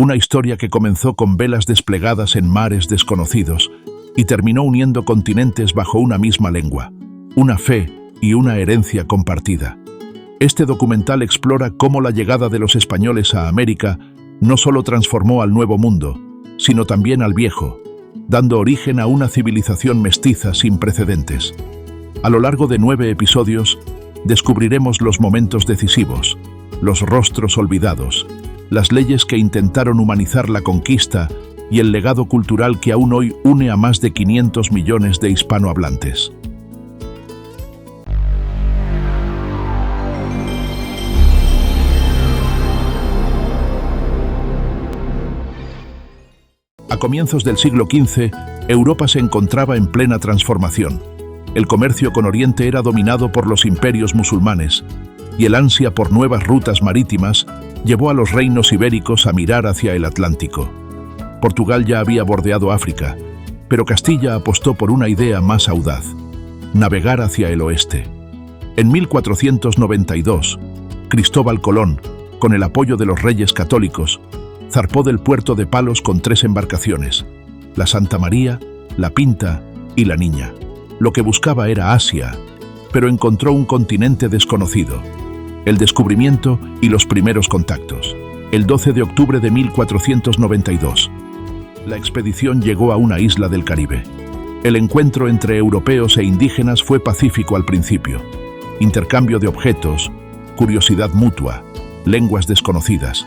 Una historia que comenzó con velas desplegadas en mares desconocidos y terminó uniendo continentes bajo una misma lengua, una fe y una herencia compartida. Este documental explora cómo la llegada de los españoles a América no solo transformó al Nuevo Mundo, sino también al Viejo, dando origen a una civilización mestiza sin precedentes. A lo largo de 9 episodios, descubriremos los momentos decisivos, los rostros olvidados, las leyes que intentaron humanizar la conquista y el legado cultural que aún hoy une a más de 500 millones de hispanohablantes. A comienzos del siglo XV, Europa se encontraba en plena transformación. El comercio con Oriente era dominado por los imperios musulmanes, y el ansia por nuevas rutas marítimas llevó a los reinos ibéricos a mirar hacia el Atlántico. Portugal ya había bordeado África, pero Castilla apostó por una idea más audaz: navegar hacia el oeste. En 1492, Cristóbal Colón, con el apoyo de los reyes católicos, zarpó del puerto de Palos con 3 embarcaciones: la Santa María, la Pinta y la Niña. Lo que buscaba era Asia, pero encontró un continente desconocido: el descubrimiento y los primeros contactos. El 12 de octubre de 1492, la expedición llegó a una isla del Caribe. El encuentro entre europeos e indígenas fue pacífico al principio. Intercambio de objetos, curiosidad mutua, lenguas desconocidas.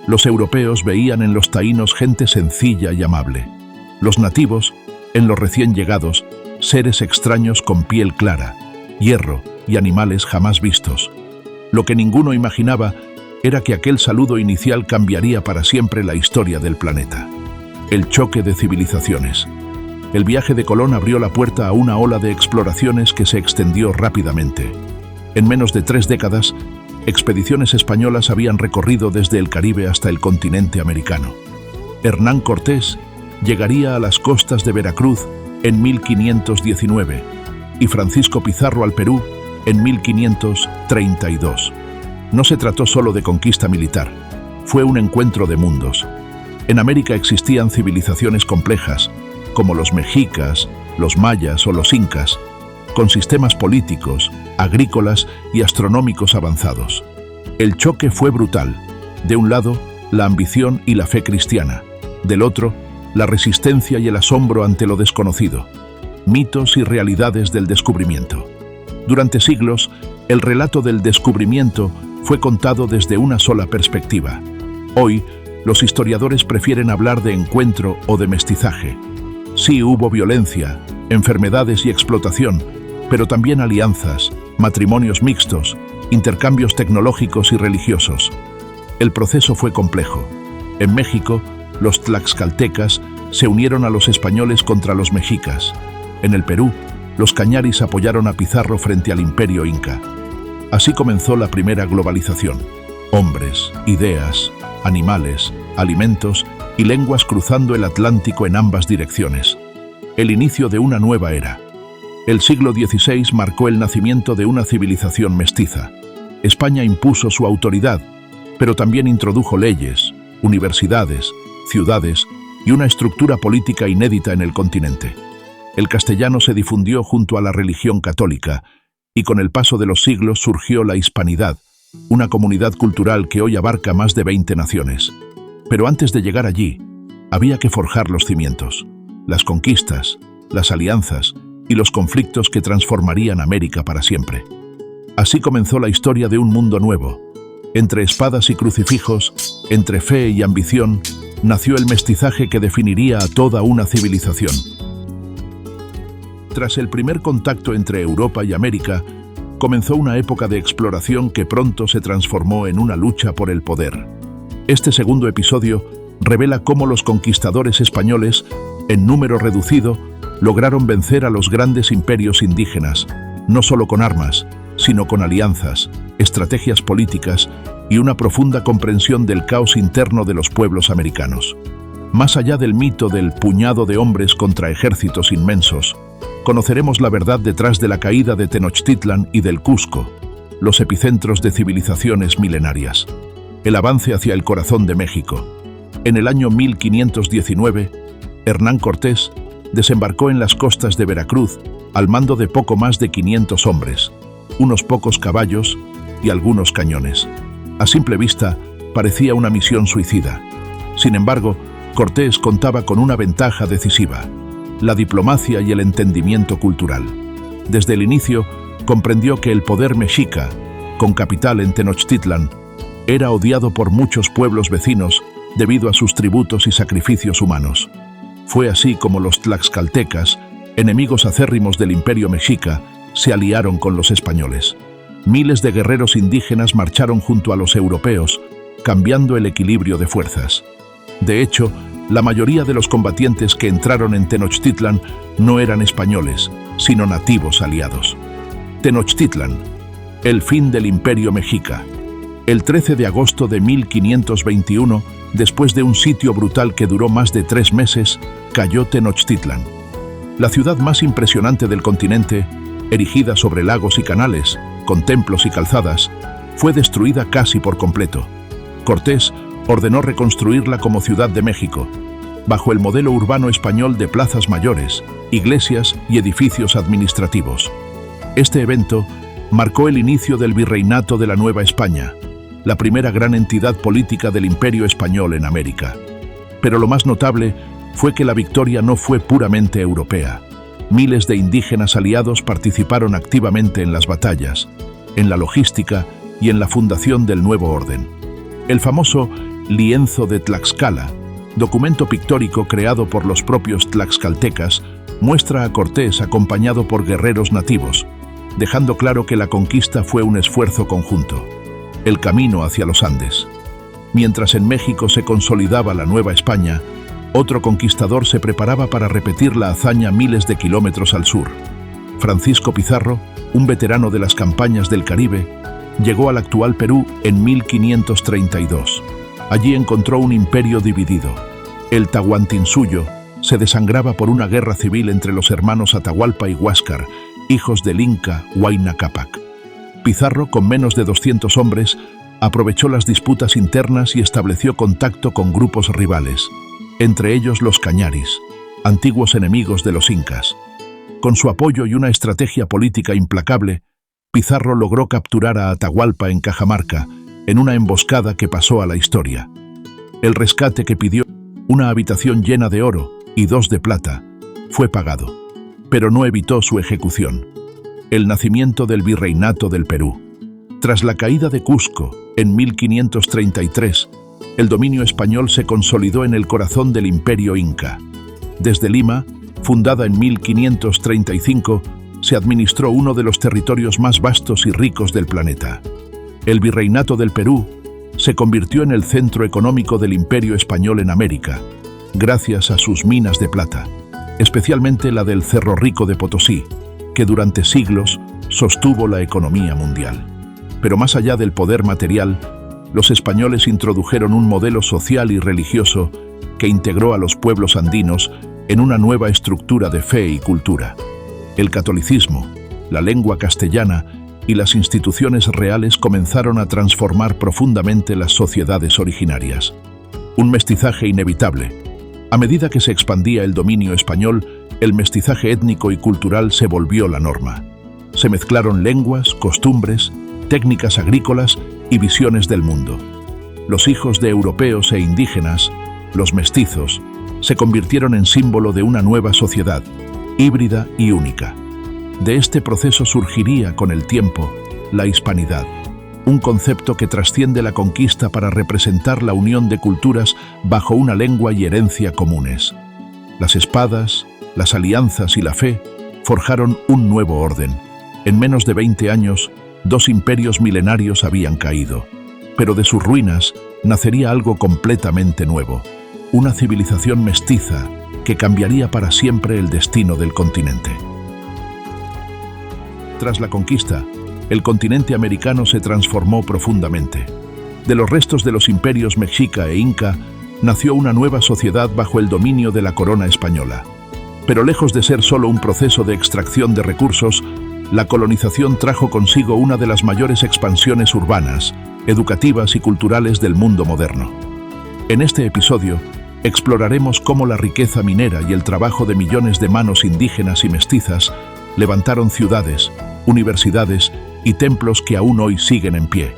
Los europeos veían en los taínos gente sencilla y amable. Los nativos, en los recién llegados, seres extraños con piel clara, hierro y animales jamás vistos. Lo que ninguno imaginaba era que aquel saludo inicial cambiaría para siempre la historia del planeta. El choque de civilizaciones. El viaje de Colón abrió la puerta a una ola de exploraciones que se extendió rápidamente. En menos de 3 décadas, expediciones españolas habían recorrido desde el Caribe hasta el continente americano. Hernán Cortés llegaría a las costas de Veracruz en 1519 y Francisco Pizarro al Perú en 1532. No se trató solo de conquista militar, fue un encuentro de mundos. En América existían civilizaciones complejas, como los mexicas, los mayas o los incas, con sistemas políticos, agrícolas y astronómicos avanzados. El choque fue brutal. De un lado, la ambición y la fe cristiana. Del otro, la resistencia y el asombro ante lo desconocido. Mitos y realidades del descubrimiento. Durante siglos, el relato del descubrimiento fue contado desde una sola perspectiva. Hoy, los historiadores prefieren hablar de encuentro o de mestizaje. Sí, hubo violencia, enfermedades y explotación, pero también alianzas, matrimonios mixtos, intercambios tecnológicos y religiosos. El proceso fue complejo. En México, los tlaxcaltecas se unieron a los españoles contra los mexicas. En el Perú, los cañaris apoyaron a Pizarro frente al imperio inca. Así comenzó la primera globalización. Hombres, ideas, animales, alimentos y lenguas cruzando el Atlántico en ambas direcciones. El inicio de una nueva era. El siglo XVI marcó el nacimiento de una civilización mestiza. España impuso su autoridad, pero también introdujo leyes, universidades, ciudades y una estructura política inédita en el continente. El castellano se difundió junto a la religión católica, y con el paso de los siglos surgió la hispanidad, una comunidad cultural que hoy abarca más de 20 naciones. Pero antes de llegar allí, había que forjar los cimientos, las conquistas, las alianzas y los conflictos que transformarían América para siempre. Así comenzó la historia de un mundo nuevo. Entre espadas y crucifijos, entre fe y ambición, nació el mestizaje que definiría a toda una civilización. Tras el primer contacto entre Europa y América, comenzó una época de exploración que pronto se transformó en una lucha por el poder. Este segundo episodio revela cómo los conquistadores españoles, en número reducido, lograron vencer a los grandes imperios indígenas, no solo con armas, sino con alianzas, estrategias políticas y una profunda comprensión del caos interno de los pueblos americanos. Más allá del mito del puñado de hombres contra ejércitos inmensos, conoceremos la verdad detrás de la caída de Tenochtitlan y del Cusco, los epicentros de civilizaciones milenarias. El avance hacia el corazón de México. En el año 1519, Hernán Cortés desembarcó en las costas de Veracruz al mando de poco más de 500 hombres, unos pocos caballos y algunos cañones. A simple vista, parecía una misión suicida. Sin embargo, Cortés contaba con una ventaja decisiva: la diplomacia y el entendimiento cultural. Desde el inicio, comprendió que el poder mexica, con capital en Tenochtitlan, era odiado por muchos pueblos vecinos debido a sus tributos y sacrificios humanos. Fue así como los tlaxcaltecas, enemigos acérrimos del imperio mexica, se aliaron con los españoles. Miles de guerreros indígenas marcharon junto a los europeos, cambiando el equilibrio de fuerzas. De hecho, la mayoría de los combatientes que entraron en Tenochtitlan no eran españoles, sino nativos aliados. Tenochtitlan, el fin del imperio mexica. El 13 de agosto de 1521, después de un sitio brutal que duró más de 3 meses, cayó Tenochtitlan. La ciudad más impresionante del continente, erigida sobre lagos y canales, con templos y calzadas, fue destruida casi por completo. Cortés ordenó reconstruirla como Ciudad de México, bajo el modelo urbano español de plazas mayores, iglesias y edificios administrativos. Este evento marcó el inicio del virreinato de la Nueva España, la primera gran entidad política del Imperio Español en América. Pero lo más notable fue que la victoria no fue puramente europea. Miles de indígenas aliados participaron activamente en las batallas, en la logística y en la fundación del nuevo orden. El famoso Lienzo de Tlaxcala, documento pictórico creado por los propios tlaxcaltecas, muestra a Cortés acompañado por guerreros nativos, dejando claro que la conquista fue un esfuerzo conjunto. El camino hacia los Andes. Mientras en México se consolidaba la Nueva España, otro conquistador se preparaba para repetir la hazaña miles de kilómetros al sur. Francisco Pizarro, un veterano de las campañas del Caribe, llegó al actual Perú en 1532. Allí encontró un imperio dividido. El Tahuantinsuyo se desangraba por una guerra civil entre los hermanos Atahualpa y Huáscar, hijos del Inca Huayna Cápac. Pizarro, con menos de 200 hombres, aprovechó las disputas internas y estableció contacto con grupos rivales, entre ellos los cañaris, antiguos enemigos de los incas. Con su apoyo y una estrategia política implacable, Pizarro logró capturar a Atahualpa en Cajamarca, en una emboscada que pasó a la historia. El rescate, que pidió una habitación llena de oro y 2 de plata, fue pagado, pero no evitó su ejecución. El nacimiento del Virreinato del Perú. Tras la caída de Cusco, en 1533, el dominio español se consolidó en el corazón del Imperio Inca. Desde Lima, fundada en 1535, se administró uno de los territorios más vastos y ricos del planeta. El Virreinato del Perú se convirtió en el centro económico del Imperio Español en América, gracias a sus minas de plata, especialmente la del Cerro Rico de Potosí, que durante siglos sostuvo la economía mundial. Pero más allá del poder material, los españoles introdujeron un modelo social y religioso que integró a los pueblos andinos en una nueva estructura de fe y cultura. El catolicismo, la lengua castellana y las instituciones reales comenzaron a transformar profundamente las sociedades originarias. Un mestizaje inevitable. A medida que se expandía el dominio español, el mestizaje étnico y cultural se volvió la norma. Se mezclaron lenguas, costumbres, técnicas agrícolas y visiones del mundo. Los hijos de europeos e indígenas, los mestizos, se convirtieron en símbolo de una nueva sociedad, híbrida y única. De este proceso surgiría, con el tiempo, la hispanidad, un concepto que trasciende la conquista para representar la unión de culturas bajo una lengua y herencia comunes. Las espadas, las alianzas y la fe forjaron un nuevo orden. En menos de 20 años, 2 imperios milenarios habían caído, pero de sus ruinas nacería algo completamente nuevo, una civilización mestiza que cambiaría para siempre el destino del continente. Tras la conquista, el continente americano se transformó profundamente. De los restos de los imperios mexica e inca, nació una nueva sociedad bajo el dominio de la corona española. Pero lejos de ser solo un proceso de extracción de recursos, la colonización trajo consigo una de las mayores expansiones urbanas, educativas y culturales del mundo moderno. En este episodio, exploraremos cómo la riqueza minera y el trabajo de millones de manos indígenas y mestizas levantaron ciudades, universidades y templos que aún hoy siguen en pie,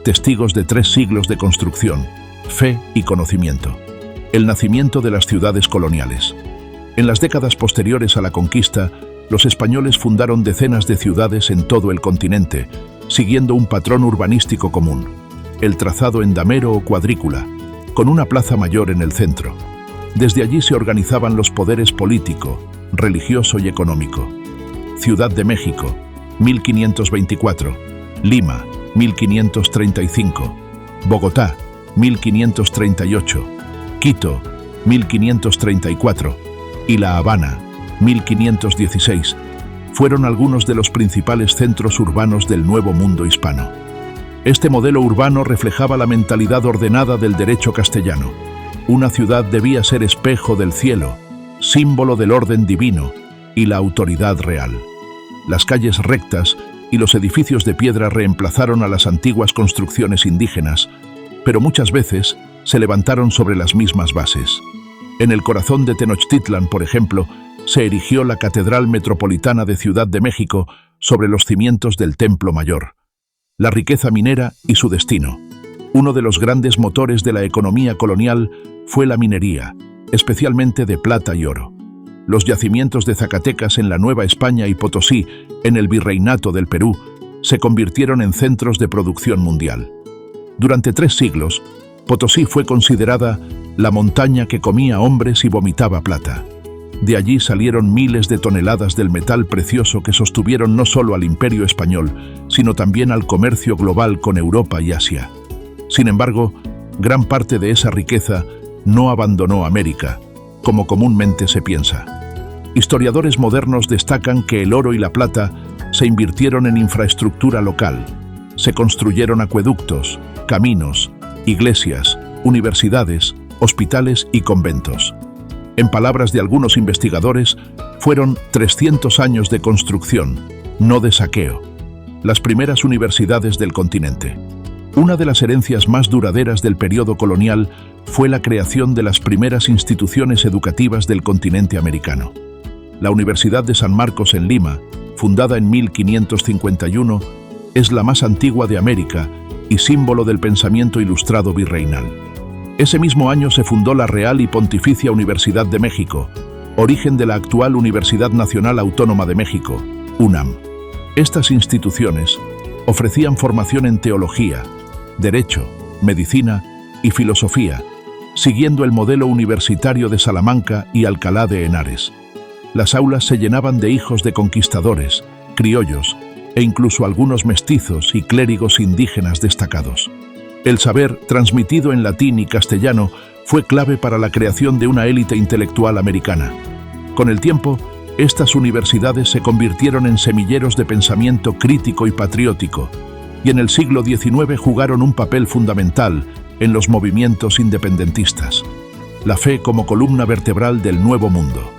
testigos de 3 siglos de construcción, fe y conocimiento. El nacimiento de las ciudades coloniales. En las décadas posteriores a la conquista, los españoles fundaron decenas de ciudades en todo el continente, siguiendo un patrón urbanístico común, el trazado en damero o cuadrícula, con una plaza mayor en el centro. Desde allí se organizaban los poderes político, religioso y económico. Ciudad de México, 1524, Lima, 1535, Bogotá, 1538, Quito, 1534 y La Habana, 1516, fueron algunos de los principales centros urbanos del Nuevo Mundo hispano. Este modelo urbano reflejaba la mentalidad ordenada del derecho castellano. Una ciudad debía ser espejo del cielo, símbolo del orden divino y la autoridad real. Las calles rectas y los edificios de piedra reemplazaron a las antiguas construcciones indígenas, pero muchas veces se levantaron sobre las mismas bases. En el corazón de Tenochtitlan, por ejemplo, se erigió la Catedral Metropolitana de Ciudad de México sobre los cimientos del Templo Mayor. La riqueza minera y su destino. Uno de los grandes motores de la economía colonial fue la minería, especialmente de plata y oro. Los yacimientos de Zacatecas en la Nueva España y Potosí, en el Virreinato del Perú, se convirtieron en centros de producción mundial. Durante 3 siglos, Potosí fue considerada la montaña que comía hombres y vomitaba plata. De allí salieron miles de toneladas del metal precioso que sostuvieron no solo al Imperio Español, sino también al comercio global con Europa y Asia. Sin embargo, gran parte de esa riqueza no abandonó América, como comúnmente se piensa. Historiadores modernos destacan que el oro y la plata se invirtieron en infraestructura local. Se construyeron acueductos, caminos, iglesias, universidades, hospitales y conventos. En palabras de algunos investigadores, fueron 300 años de construcción, no de saqueo. Las primeras universidades del continente. Una de las herencias más duraderas del periodo colonial fue la creación de las primeras instituciones educativas del continente americano. La Universidad de San Marcos en Lima, fundada en 1551, es la más antigua de América y símbolo del pensamiento ilustrado virreinal. Ese mismo año se fundó la Real y Pontificia Universidad de México, origen de la actual Universidad Nacional Autónoma de México, UNAM. Estas instituciones ofrecían formación en teología, derecho, medicina y filosofía, siguiendo el modelo universitario de Salamanca y Alcalá de Henares. Las aulas se llenaban de hijos de conquistadores, criollos e incluso algunos mestizos y clérigos indígenas destacados. El saber, transmitido en latín y castellano, fue clave para la creación de una élite intelectual americana. Con el tiempo, estas universidades se convirtieron en semilleros de pensamiento crítico y patriótico, y en el siglo XIX jugaron un papel fundamental en los movimientos independentistas. La fe como columna vertebral del Nuevo Mundo.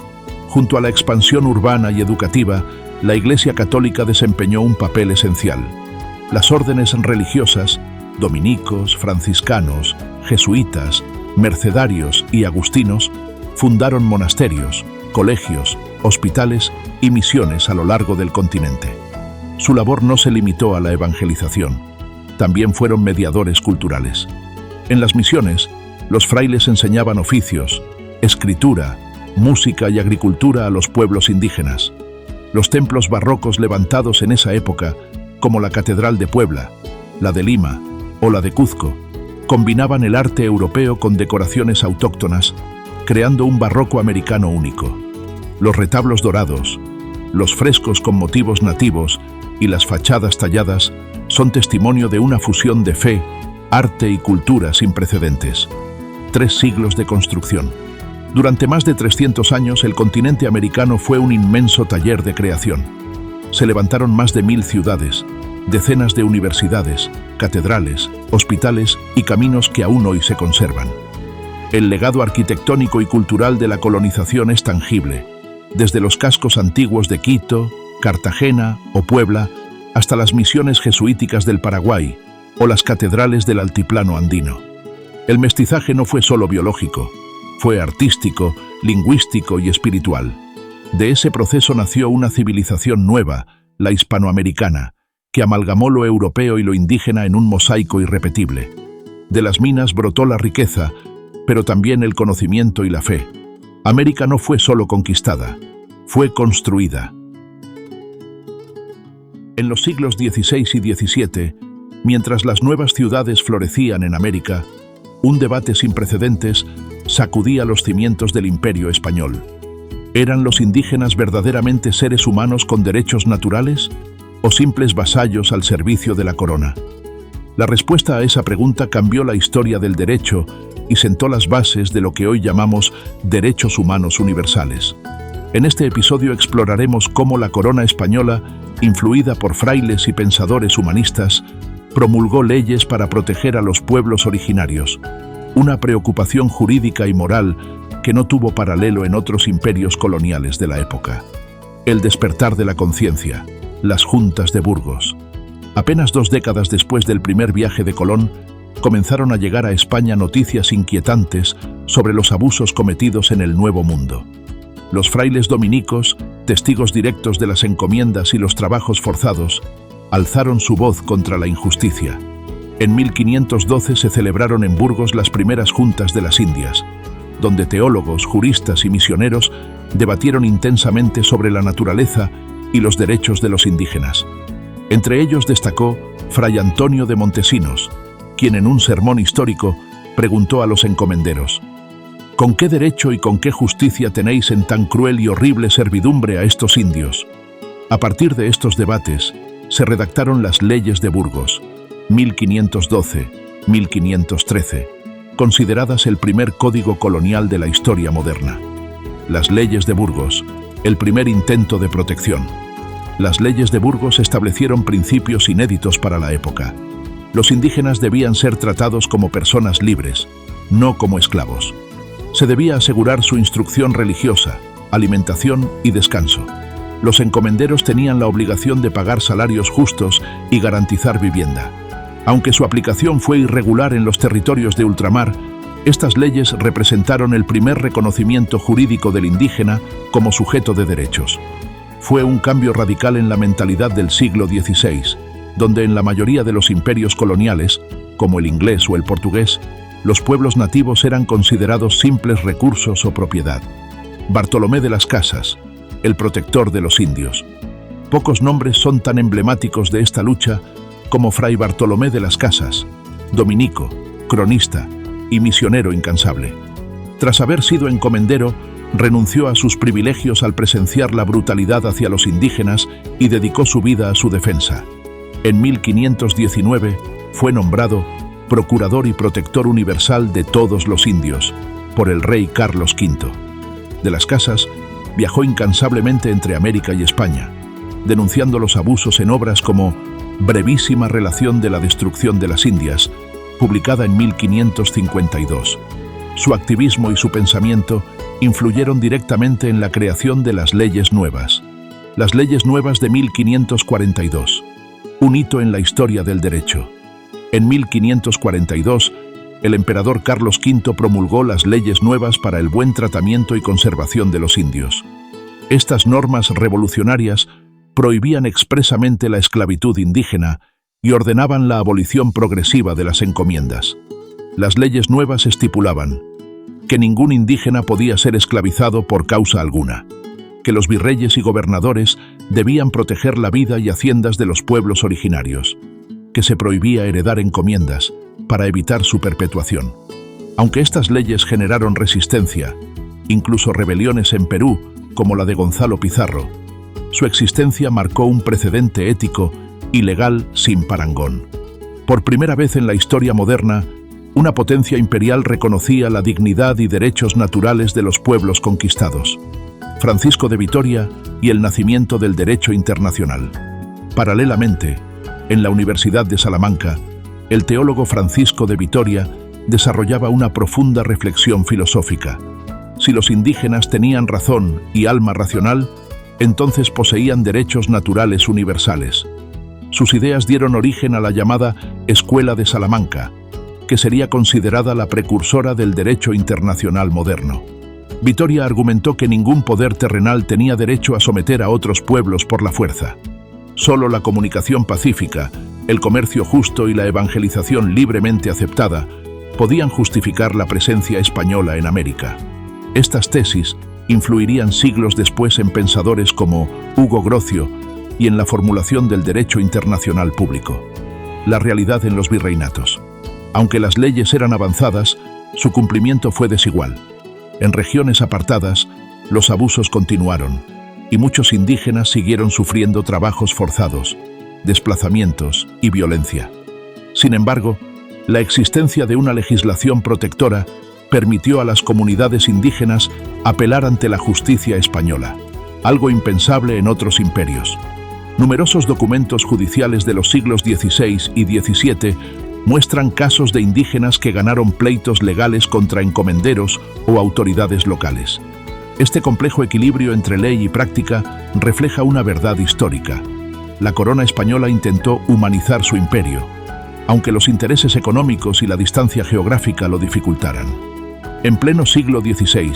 Junto a la expansión urbana y educativa, la Iglesia Católica desempeñó un papel esencial. Las órdenes religiosas, dominicos, franciscanos, jesuitas, mercedarios y agustinos, fundaron monasterios, colegios, hospitales y misiones a lo largo del continente. Su labor no se limitó a la evangelización, también fueron mediadores culturales. En las misiones, los frailes enseñaban oficios, escritura, música y agricultura a los pueblos indígenas. Los templos barrocos levantados en esa época, como la Catedral de Puebla, la de Lima o la de Cuzco, combinaban el arte europeo con decoraciones autóctonas, creando un barroco americano único. Los retablos dorados, los frescos con motivos nativos y las fachadas talladas son testimonio de una fusión de fe, arte y cultura sin precedentes. 3 siglos de construcción. Durante más de 300 años, el continente americano fue un inmenso taller de creación. Se levantaron más de 1000 ciudades, decenas de universidades, catedrales, hospitales y caminos que aún hoy se conservan. El legado arquitectónico y cultural de la colonización es tangible, desde los cascos antiguos de Quito, Cartagena o Puebla, hasta las misiones jesuíticas del Paraguay o las catedrales del altiplano andino. El mestizaje no fue solo biológico, fue artístico, lingüístico y espiritual. De ese proceso nació una civilización nueva, la hispanoamericana, que amalgamó lo europeo y lo indígena en un mosaico irrepetible. De las minas brotó la riqueza, pero también el conocimiento y la fe. América no fue solo conquistada, fue construida. En los siglos XVI y XVII, mientras las nuevas ciudades florecían en América, un debate sin precedentes sacudía los cimientos del Imperio español. ¿Eran los indígenas verdaderamente seres humanos con derechos naturales o simples vasallos al servicio de la corona? La respuesta a esa pregunta cambió la historia del derecho y sentó las bases de lo que hoy llamamos derechos humanos universales. En este episodio exploraremos cómo la corona española, influida por frailes y pensadores humanistas, promulgó leyes para proteger a los pueblos originarios, una preocupación jurídica y moral que no tuvo paralelo en otros imperios coloniales de la época. El despertar de la conciencia, las Juntas de Burgos. Apenas 2 décadas después del primer viaje de Colón, comenzaron a llegar a España noticias inquietantes sobre los abusos cometidos en el Nuevo Mundo. Los frailes dominicos, testigos directos de las encomiendas y los trabajos forzados, alzaron su voz contra la injusticia. En 1512 se celebraron en Burgos las primeras Juntas de las Indias, donde teólogos, juristas y misioneros debatieron intensamente sobre la naturaleza y los derechos de los indígenas. Entre ellos destacó Fray Antonio de Montesinos, quien en un sermón histórico preguntó a los encomenderos: ¿con qué derecho y con qué justicia tenéis en tan cruel y horrible servidumbre a estos indios? A partir de estos debates, se redactaron las Leyes de Burgos, 1512-1513, consideradas el primer código colonial de la historia moderna. Las Leyes de Burgos, el primer intento de protección. Las Leyes de Burgos establecieron principios inéditos para la época. Los indígenas debían ser tratados como personas libres, no como esclavos. Se debía asegurar su instrucción religiosa, alimentación y descanso. Los encomenderos tenían la obligación de pagar salarios justos y garantizar vivienda. Aunque su aplicación fue irregular en los territorios de ultramar, estas leyes representaron el primer reconocimiento jurídico del indígena como sujeto de derechos. Fue un cambio radical en la mentalidad del siglo XVI, donde en la mayoría de los imperios coloniales, como el inglés o el portugués, los pueblos nativos eran considerados simples recursos o propiedad. Bartolomé de las Casas, el protector de los indios. Pocos nombres son tan emblemáticos de esta lucha como Fray Bartolomé de las Casas, dominico, cronista y misionero incansable. Tras haber sido encomendero, renunció a sus privilegios al presenciar la brutalidad hacia los indígenas y dedicó su vida a su defensa. En 1519 fue nombrado procurador y protector universal de todos los indios por el rey Carlos V. De las Casas viajó incansablemente entre América y España, denunciando los abusos en obras como Brevísima relación de la destrucción de las Indias, publicada en 1552. Su activismo y su pensamiento influyeron directamente en la creación de las Leyes Nuevas. Las Leyes Nuevas de 1542, un hito en la historia del derecho. En 1542, el emperador Carlos V promulgó las Leyes Nuevas para el buen tratamiento y conservación de los indios. Estas normas revolucionarias prohibían expresamente la esclavitud indígena y ordenaban la abolición progresiva de las encomiendas. Las Leyes Nuevas estipulaban que ningún indígena podía ser esclavizado por causa alguna, que los virreyes y gobernadores debían proteger la vida y haciendas de los pueblos originarios, que se prohibía heredar encomiendas para evitar su perpetuación. Aunque estas leyes generaron resistencia, incluso rebeliones en Perú, como la de Gonzalo Pizarro, su existencia marcó un precedente ético y legal sin parangón. Por primera vez en la historia moderna, una potencia imperial reconocía la dignidad y derechos naturales de los pueblos conquistados. Francisco de Vitoria y el nacimiento del derecho internacional. Paralelamente, en la Universidad de Salamanca, el teólogo Francisco de Vitoria desarrollaba una profunda reflexión filosófica. Si los indígenas tenían razón y alma racional, entonces poseían derechos naturales universales. Sus ideas dieron origen a la llamada Escuela de Salamanca, que que sería considerada la precursora del derecho internacional moderno. Vitoria argumentó que ningún poder terrenal tenía derecho a someter a otros pueblos por la fuerza. Solo la comunicación pacífica, el comercio justo y la evangelización libremente aceptada podían justificar la presencia española en América. Estas tesis influirían siglos después en pensadores como Hugo Grocio y en la formulación del derecho internacional público. La realidad en los virreinatos. Aunque las leyes eran avanzadas, su cumplimiento fue desigual. En regiones apartadas, los abusos continuaron y muchos indígenas siguieron sufriendo trabajos forzados, desplazamientos y violencia. Sin embargo, la existencia de una legislación protectora permitió a las comunidades indígenas apelar ante la justicia española, algo impensable en otros imperios. Numerosos documentos judiciales de los siglos XVI y XVII muestran casos de indígenas que ganaron pleitos legales contra encomenderos o autoridades locales. Este complejo equilibrio entre ley y práctica refleja una verdad histórica. La corona española intentó humanizar su imperio, aunque los intereses económicos y la distancia geográfica lo dificultaran. En pleno siglo XVI,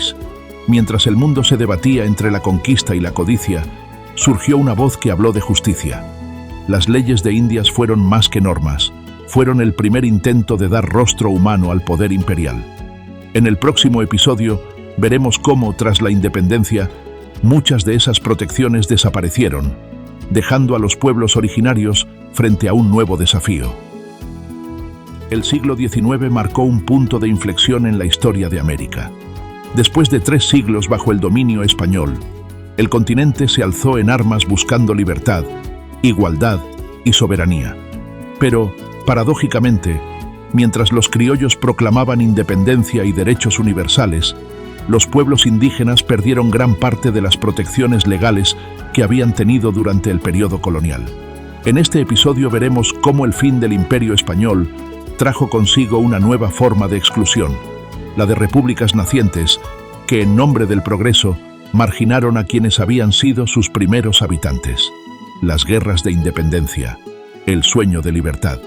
mientras el mundo se debatía entre la conquista y la codicia, surgió una voz que habló de justicia. Las leyes de Indias fueron más que normas, fueron el primer intento de dar rostro humano al poder imperial. En el próximo episodio veremos cómo, tras la independencia, muchas de esas protecciones desaparecieron, dejando a los pueblos originarios frente a un nuevo desafío. El siglo XIX marcó un punto de inflexión en la historia de América. Después de 3 siglos bajo el dominio español, el continente se alzó en armas buscando libertad, igualdad y soberanía. Pero, paradójicamente, mientras los criollos proclamaban independencia y derechos universales, los pueblos indígenas perdieron gran parte de las protecciones legales que habían tenido durante el periodo colonial. En este episodio veremos cómo el fin del Imperio Español trajo consigo una nueva forma de exclusión, la de repúblicas nacientes, que en nombre del progreso marginaron a quienes habían sido sus primeros habitantes. Las guerras de independencia, el sueño de libertad.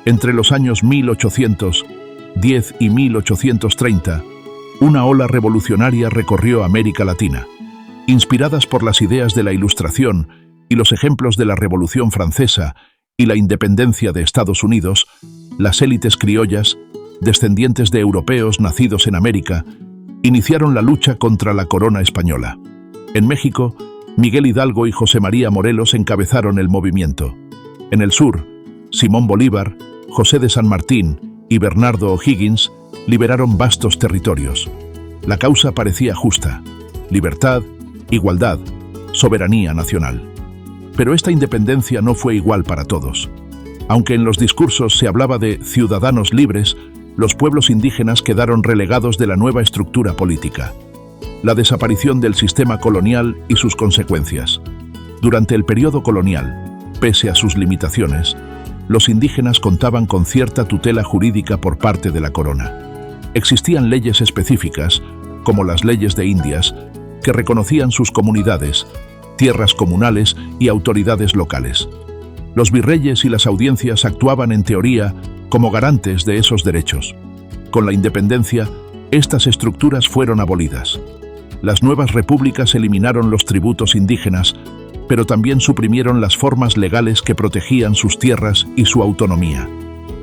Entre los años 1810 y 1830, una ola revolucionaria recorrió América Latina. Inspiradas por las ideas de la Ilustración y los ejemplos de la Revolución Francesa y la independencia de Estados Unidos, las élites criollas, descendientes de europeos nacidos en América, iniciaron la lucha contra la corona española. En México, Miguel Hidalgo y José María Morelos encabezaron el movimiento. En el sur, Simón Bolívar, José de San Martín y Bernardo O'Higgins liberaron vastos territorios. La causa parecía justa: libertad, igualdad, soberanía nacional. Pero esta independencia no fue igual para todos. Aunque en los discursos se hablaba de ciudadanos libres, los pueblos indígenas quedaron relegados de la nueva estructura política. La desaparición del sistema colonial y sus consecuencias. Durante el periodo colonial, pese a sus limitaciones, los indígenas contaban con cierta tutela jurídica por parte de la corona. Existían leyes específicas, como las leyes de Indias, que reconocían sus comunidades, tierras comunales y autoridades locales. Los virreyes y las audiencias actuaban en teoría como garantes de esos derechos. Con la independencia, estas estructuras fueron abolidas. Las nuevas repúblicas eliminaron los tributos indígenas, pero también suprimieron las formas legales que protegían sus tierras y su autonomía.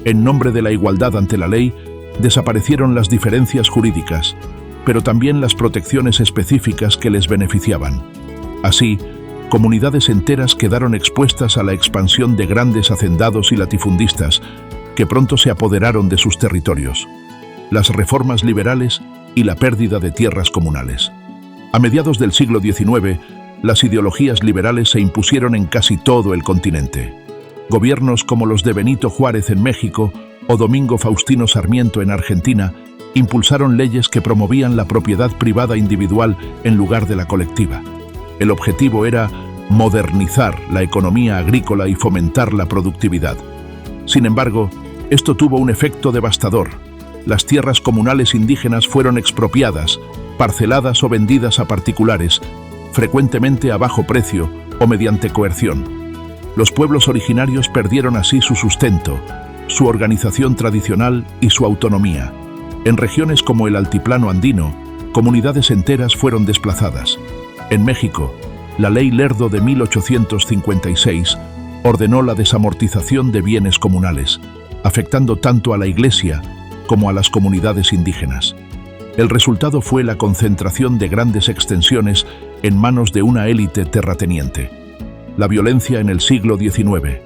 En nombre de la igualdad ante la ley, desaparecieron las diferencias jurídicas, pero también las protecciones específicas que les beneficiaban. Así, comunidades enteras quedaron expuestas a la expansión de grandes hacendados y latifundistas que pronto se apoderaron de sus territorios. Las reformas liberales y la pérdida de tierras comunales. A mediados del siglo XIX, las ideologías liberales se impusieron en casi todo el continente. Gobiernos como los de Benito Juárez en México o Domingo Faustino Sarmiento en Argentina impulsaron leyes que promovían la propiedad privada individual en lugar de la colectiva. El objetivo era modernizar la economía agrícola y fomentar la productividad. Sin embargo, esto tuvo un efecto devastador. Las tierras comunales indígenas fueron expropiadas, parceladas o vendidas a particulares, frecuentemente a bajo precio, o mediante coerción. Los pueblos originarios perdieron así su sustento, su organización tradicional y su autonomía. En regiones como el altiplano andino, comunidades enteras fueron desplazadas. En México, la Ley Lerdo de 1856 ordenó la desamortización de bienes comunales, afectando tanto a la Iglesia como a las comunidades indígenas. El resultado fue la concentración de grandes extensiones en manos de una élite terrateniente. La violencia en el siglo XIX,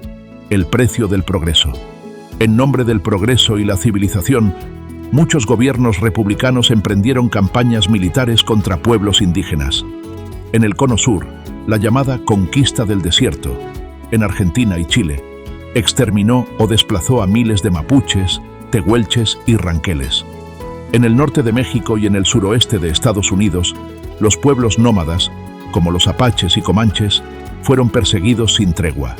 el precio del progreso. En nombre del progreso y la civilización, muchos gobiernos republicanos emprendieron campañas militares contra pueblos indígenas. En el Cono Sur, la llamada Conquista del Desierto, en Argentina y Chile, exterminó o desplazó a miles de mapuches, tehuelches y ranqueles. En el norte de México y en el suroeste de Estados Unidos, los pueblos nómadas, como los apaches y comanches, fueron perseguidos sin tregua.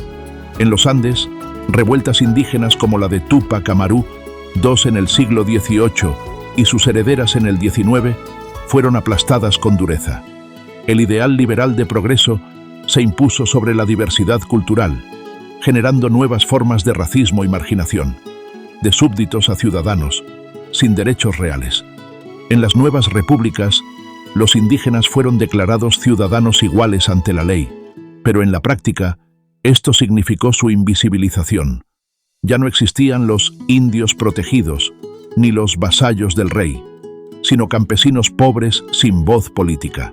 En los Andes, revueltas indígenas como la de Túpac Amaru II en el siglo XVIII y sus herederas en el XIX fueron aplastadas con dureza. El ideal liberal de progreso se impuso sobre la diversidad cultural, generando nuevas formas de racismo y marginación, de súbditos a ciudadanos, sin derechos reales. En las nuevas repúblicas, los indígenas fueron declarados ciudadanos iguales ante la ley, pero en la práctica, esto significó su invisibilización. Ya no existían los indios protegidos, ni los vasallos del rey, sino campesinos pobres sin voz política.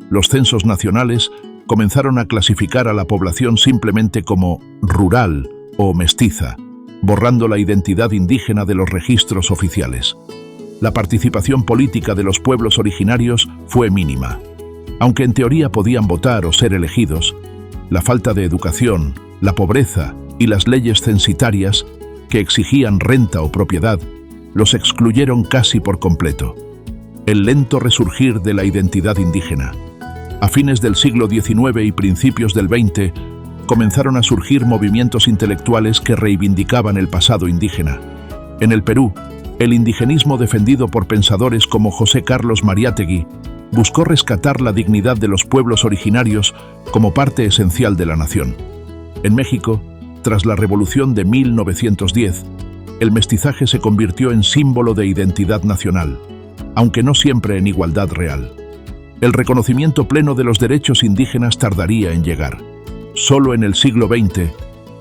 Los censos nacionales comenzaron a clasificar a la población simplemente como rural o mestiza, borrando la identidad indígena de los registros oficiales. La participación política de los pueblos originarios fue mínima. Aunque en teoría podían votar o ser elegidos, la falta de educación, la pobreza y las leyes censitarias, que exigían renta o propiedad, los excluyeron casi por completo. El lento resurgir de la identidad indígena. A fines del siglo XIX y principios del XX, comenzaron a surgir movimientos intelectuales que reivindicaban el pasado indígena. En el Perú, el indigenismo defendido por pensadores como José Carlos Mariátegui buscó rescatar la dignidad de los pueblos originarios como parte esencial de la nación. En México, tras la Revolución de 1910, el mestizaje se convirtió en símbolo de identidad nacional, aunque no siempre en igualdad real. El reconocimiento pleno de los derechos indígenas tardaría en llegar. Solo en el siglo XX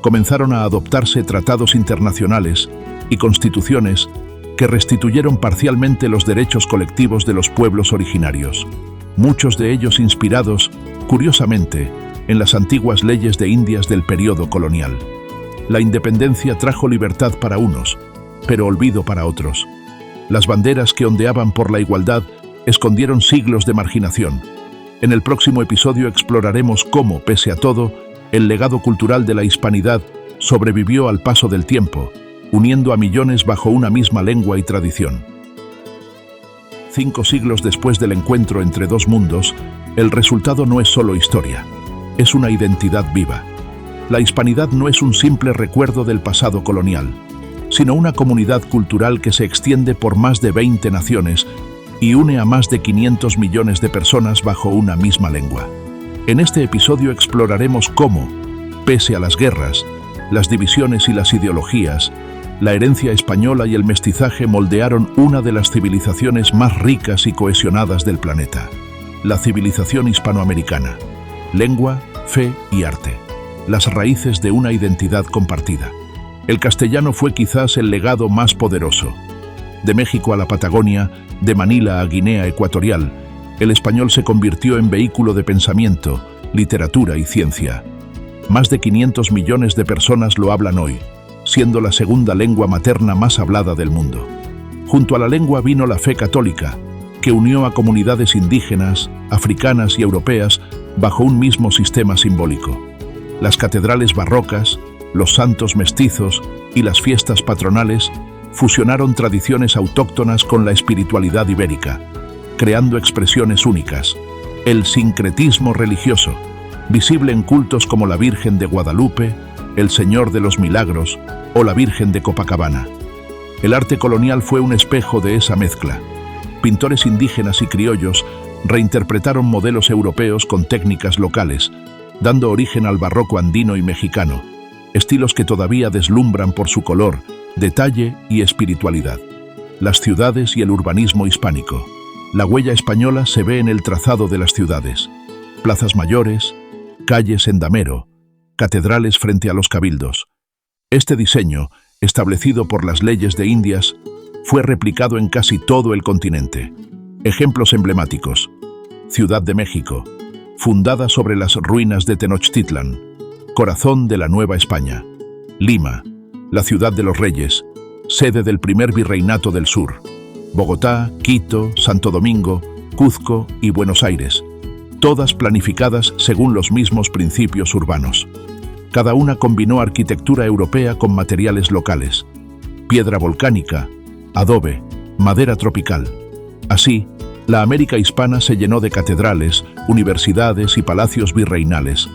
comenzaron a adoptarse tratados internacionales y constituciones que restituyeron parcialmente los derechos colectivos de los pueblos originarios, muchos de ellos inspirados, curiosamente, en las antiguas leyes de Indias del período colonial. La independencia trajo libertad para unos, pero olvido para otros. Las banderas que ondeaban por la igualdad escondieron siglos de marginación. En el próximo episodio exploraremos cómo, pese a todo, el legado cultural de la hispanidad sobrevivió al paso del tiempo, uniendo a millones bajo una misma lengua y tradición. 5 siglos después del encuentro entre dos mundos, el resultado no es solo historia, es una identidad viva. La hispanidad no es un simple recuerdo del pasado colonial, sino una comunidad cultural que se extiende por más de 20 naciones y une a más de 500 millones de personas bajo una misma lengua. En este episodio exploraremos cómo, pese a las guerras, las divisiones y las ideologías, la herencia española y el mestizaje moldearon una de las civilizaciones más ricas y cohesionadas del planeta, la civilización hispanoamericana. Lengua, fe y arte, las raíces de una identidad compartida. El castellano fue quizás el legado más poderoso. De México a la Patagonia, de Manila a Guinea Ecuatorial, el español se convirtió en vehículo de pensamiento, literatura y ciencia. Más de 500 millones de personas lo hablan hoy, siendo la segunda lengua materna más hablada del mundo. Junto a la lengua vino la fe católica, que unió a comunidades indígenas, africanas y europeas bajo un mismo sistema simbólico. Las catedrales barrocas, los santos mestizos y las fiestas patronales fusionaron tradiciones autóctonas con la espiritualidad ibérica, creando expresiones únicas. El sincretismo religioso, visible en cultos como la Virgen de Guadalupe, el Señor de los Milagros o la Virgen de Copacabana. El arte colonial fue un espejo de esa mezcla. Pintores indígenas y criollos reinterpretaron modelos europeos con técnicas locales, dando origen al barroco andino y mexicano, estilos que todavía deslumbran por su color, detalle y espiritualidad. Las ciudades y el urbanismo hispánico. La huella española se ve en el trazado de las ciudades. Plazas mayores, calles en damero, catedrales frente a los cabildos. Este diseño, establecido por las leyes de Indias, fue replicado en casi todo el continente. Ejemplos emblemáticos. Ciudad de México, fundada sobre las ruinas de Tenochtitlan, corazón de la Nueva España. Lima, la ciudad de los reyes, sede del primer virreinato del sur. Bogotá, Quito, Santo Domingo, Cuzco y Buenos Aires, todas planificadas según los mismos principios urbanos. Cada una combinó arquitectura europea con materiales locales, piedra volcánica, adobe, madera tropical. Así, la América hispana se llenó de catedrales, universidades y palacios virreinales,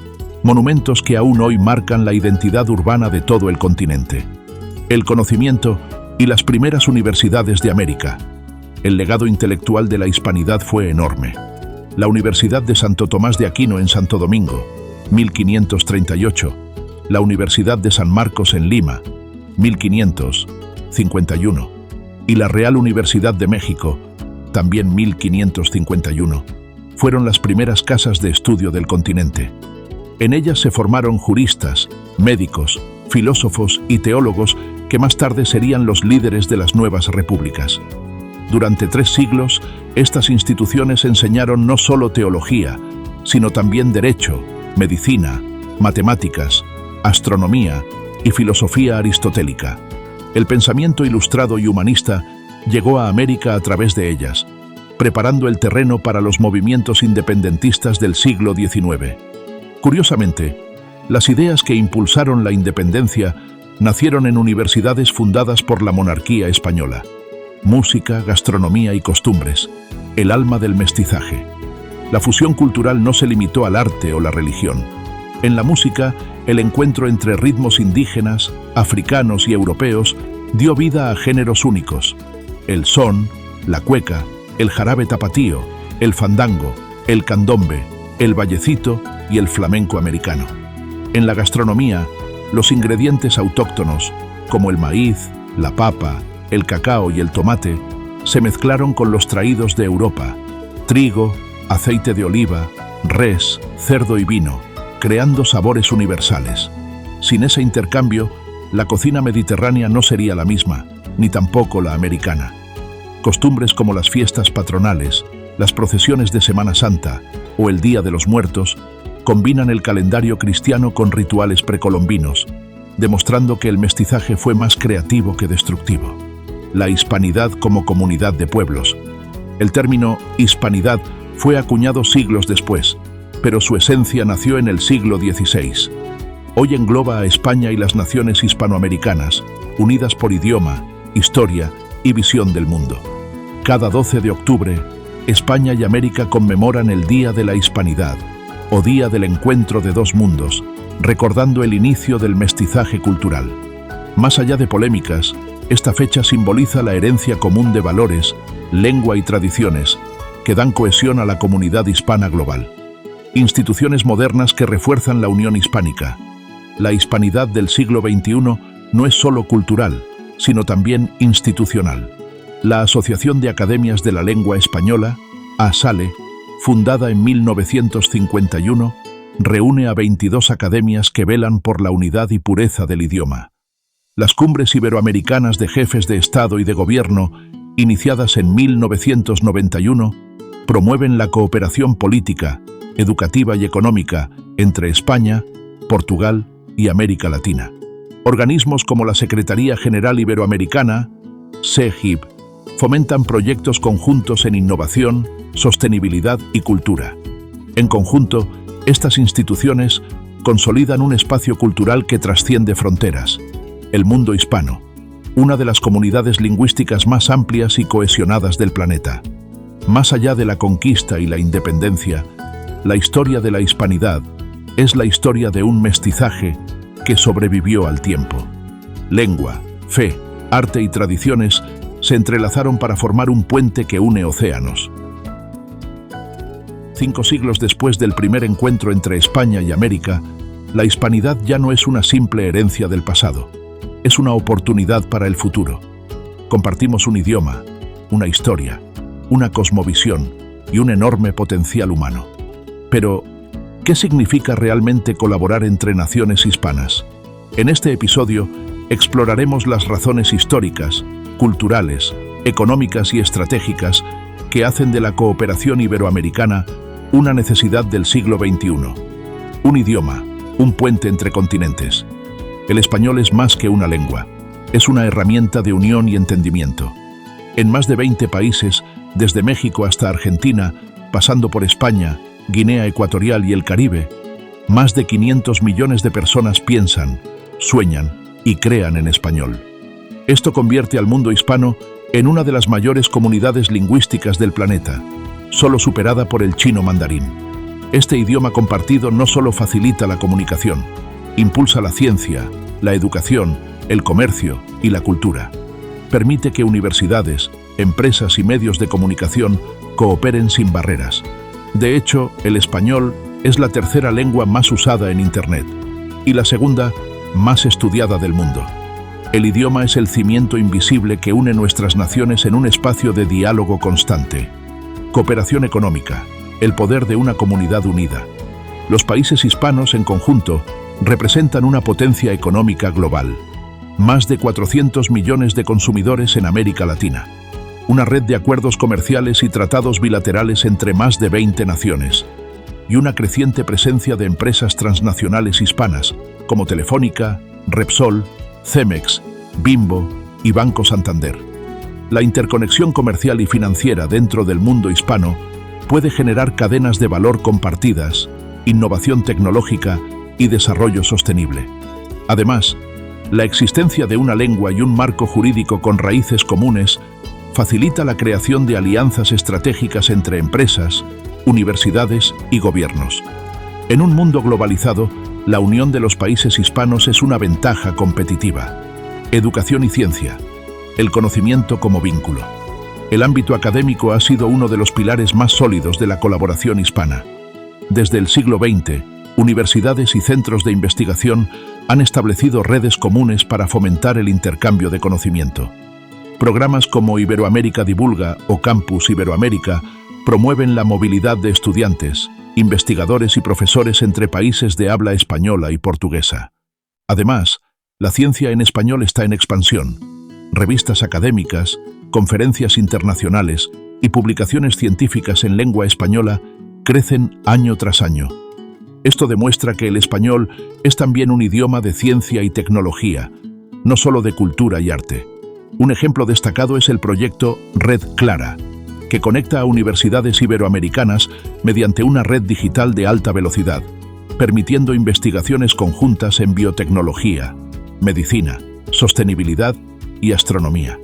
monumentos que aún hoy marcan la identidad urbana de todo el continente. El conocimiento y las primeras universidades de América. El legado intelectual de la hispanidad fue enorme. La Universidad de Santo Tomás de Aquino en Santo Domingo, 1538. La Universidad de San Marcos en Lima, 1551. Y la Real Universidad de México, también 1551. Fueron las primeras casas de estudio del continente. En ellas se formaron juristas, médicos, filósofos y teólogos que más tarde serían los líderes de las nuevas repúblicas. Durante 3 siglos, estas instituciones enseñaron no solo teología, sino también derecho, medicina, matemáticas, astronomía y filosofía aristotélica. El pensamiento ilustrado y humanista llegó a América a través de ellas, preparando el terreno para los movimientos independentistas del siglo XIX. Curiosamente, las ideas que impulsaron la independencia nacieron en universidades fundadas por la monarquía española. Música, gastronomía y costumbres, el alma del mestizaje. La fusión cultural no se limitó al arte o la religión. En la música, el encuentro entre ritmos indígenas, africanos y europeos dio vida a géneros únicos. El son, la cueca, el jarabe tapatío, el fandango, el candombe, el vallecito y el flamenco americano. En la gastronomía, los ingredientes autóctonos, como el maíz, la papa, el cacao y el tomate, se mezclaron con los traídos de Europa: trigo, aceite de oliva, res, cerdo y vino, creando sabores universales. Sin ese intercambio, la cocina mediterránea no sería la misma, ni tampoco la americana. Costumbres como las fiestas patronales, las procesiones de Semana Santa o el Día de los Muertos combinan el calendario cristiano con rituales precolombinos, demostrando que el mestizaje fue más creativo que destructivo. La hispanidad como comunidad de pueblos. El término hispanidad fue acuñado siglos después, pero su esencia nació en el siglo XVI. Hoy engloba a España y las naciones hispanoamericanas, unidas por idioma, historia y visión del mundo. Cada 12 de octubre, España y América conmemoran el Día de la Hispanidad, o Día del Encuentro de Dos Mundos, recordando el inicio del mestizaje cultural. Más allá de polémicas, esta fecha simboliza la herencia común de valores, lengua y tradiciones que dan cohesión a la comunidad hispana global. Instituciones modernas que refuerzan la unión hispánica. La hispanidad del siglo XXI no es solo cultural, sino también institucional. La Asociación de Academias de la Lengua Española, ASALE, fundada en 1951, reúne a 22 academias que velan por la unidad y pureza del idioma. Las cumbres iberoamericanas de jefes de Estado y de Gobierno, iniciadas en 1991, promueven la cooperación política, educativa y económica entre España, Portugal y América Latina. Organismos como la Secretaría General Iberoamericana, SEGIB, fomentan proyectos conjuntos en innovación, sostenibilidad y cultura. En conjunto, estas instituciones consolidan un espacio cultural que trasciende fronteras, el mundo hispano, una de las comunidades lingüísticas más amplias y cohesionadas del planeta. Más allá de la conquista y la independencia, la historia de la hispanidad es la historia de un mestizaje que sobrevivió al tiempo. Lengua, fe, arte y tradiciones se entrelazaron para formar un puente que une océanos. 5 siglos después del primer encuentro entre España y América, la hispanidad ya no es una simple herencia del pasado. es una oportunidad para el futuro. Compartimos un idioma, una historia, una cosmovisión y un enorme potencial humano. Pero, ¿qué significa realmente colaborar entre naciones hispanas? En este episodio exploraremos las razones históricas, culturales, económicas y estratégicas que hacen de la cooperación iberoamericana una necesidad del siglo XXI. Un idioma, un puente entre continentes. El español es más que una lengua, es una herramienta de unión y entendimiento. En más de 20 países, desde México hasta Argentina, pasando por España, Guinea Ecuatorial y el Caribe, más de 500 millones de personas piensan, sueñan y crean en español. Esto convierte al mundo hispano en una de las mayores comunidades lingüísticas del planeta, solo superada por el chino mandarín. Este idioma compartido no solo facilita la comunicación, impulsa la ciencia, la educación, el comercio y la cultura. Permite que universidades, empresas y medios de comunicación cooperen sin barreras. De hecho, el español es la tercera lengua más usada en Internet y la segunda más estudiada del mundo. El idioma es el cimiento invisible que une nuestras naciones en un espacio de diálogo constante. Cooperación económica, el poder de una comunidad unida. Los países hispanos en conjunto representan una potencia económica global. Más de 400 millones de consumidores en América Latina. Una red de acuerdos comerciales y tratados bilaterales entre más de 20 naciones. Y una creciente presencia de empresas transnacionales hispanas, como Telefónica, Repsol, Cemex, Bimbo y Banco Santander. La interconexión comercial y financiera dentro del mundo hispano puede generar cadenas de valor compartidas, innovación tecnológica y desarrollo sostenible. Además, la existencia de una lengua y un marco jurídico con raíces comunes facilita la creación de alianzas estratégicas entre empresas, universidades y gobiernos. En un mundo globalizado, la unión de los países hispanos es una ventaja competitiva. Educación y ciencia. El conocimiento como vínculo. El ámbito académico ha sido uno de los pilares más sólidos de la colaboración hispana. Desde el siglo XX, universidades y centros de investigación han establecido redes comunes para fomentar el intercambio de conocimiento. Programas como Iberoamérica Divulga o Campus Iberoamérica promueven la movilidad de estudiantes, investigadores y profesores entre países de habla española y portuguesa. Además, la ciencia en español está en expansión. Revistas académicas, conferencias internacionales y publicaciones científicas en lengua española crecen año tras año. Esto demuestra que el español es también un idioma de ciencia y tecnología, no solo de cultura y arte. Un ejemplo destacado es el proyecto Red Clara, que conecta a universidades iberoamericanas mediante una red digital de alta velocidad, permitiendo investigaciones conjuntas en biotecnología, medicina, sostenibilidad y astronomía.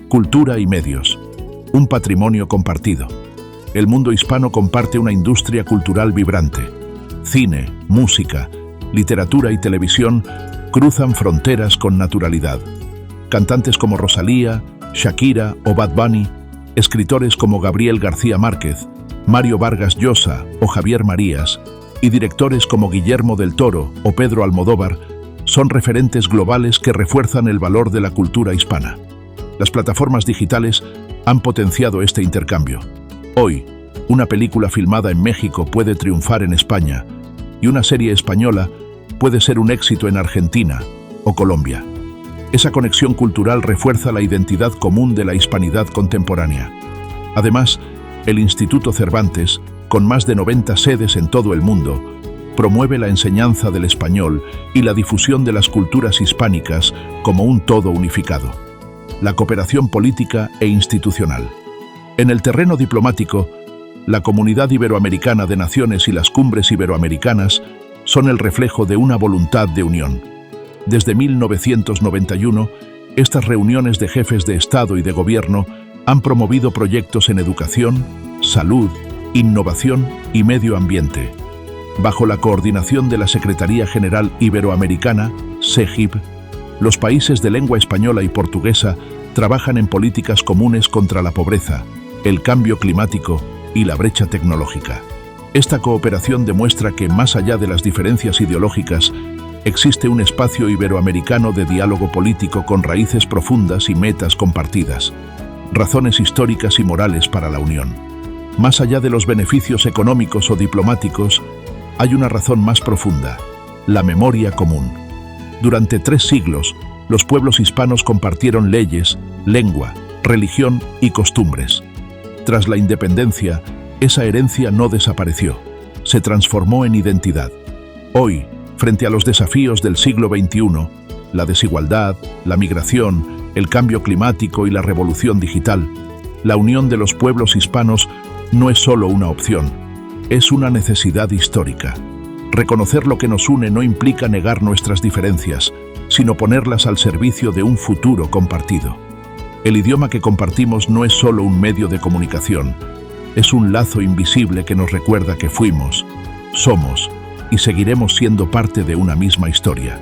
Cultura y medios. Un patrimonio compartido. El mundo hispano comparte una industria cultural vibrante. Cine, música, literatura y televisión cruzan fronteras con naturalidad. Cantantes como Rosalía, Shakira o Bad Bunny, escritores como Gabriel García Márquez, Mario Vargas Llosa o Javier Marías, y directores como Guillermo del Toro o Pedro Almodóvar son referentes globales que refuerzan el valor de la cultura hispana. Las plataformas digitales han potenciado este intercambio. Hoy, una película filmada en México puede triunfar en España y una serie española puede ser un éxito en Argentina o Colombia. Esa conexión cultural refuerza la identidad común de la hispanidad contemporánea. Además, el Instituto Cervantes, con más de 90 sedes en todo el mundo, promueve la enseñanza del español y la difusión de las culturas hispánicas como un todo unificado. La cooperación política e institucional. En el terreno diplomático, la Comunidad Iberoamericana de Naciones y las cumbres iberoamericanas son el reflejo de una voluntad de unión. Desde 1991, estas reuniones de jefes de Estado y de Gobierno han promovido proyectos en educación, salud, innovación y medio ambiente. Bajo la coordinación de la Secretaría General Iberoamericana, SEGIP, los países de lengua española y portuguesa trabajan en políticas comunes contra la pobreza, el cambio climático y la brecha tecnológica. Esta cooperación demuestra que, más allá de las diferencias ideológicas, existe un espacio iberoamericano de diálogo político con raíces profundas y metas compartidas, razones históricas y morales para la unión. Más allá de los beneficios económicos o diplomáticos, hay una razón más profunda: la memoria común. Durante 3 siglos, los pueblos hispanos compartieron leyes, lengua, religión y costumbres. Tras la independencia, esa herencia no desapareció, se transformó en identidad. Hoy, frente a los desafíos del siglo XXI, la desigualdad, la migración, el cambio climático y la revolución digital, la unión de los pueblos hispanos no es solo una opción, es una necesidad histórica. Reconocer lo que nos une no implica negar nuestras diferencias, sino ponerlas al servicio de un futuro compartido. El idioma que compartimos no es solo un medio de comunicación, es un lazo invisible que nos recuerda que fuimos, somos y seguiremos siendo parte de una misma historia.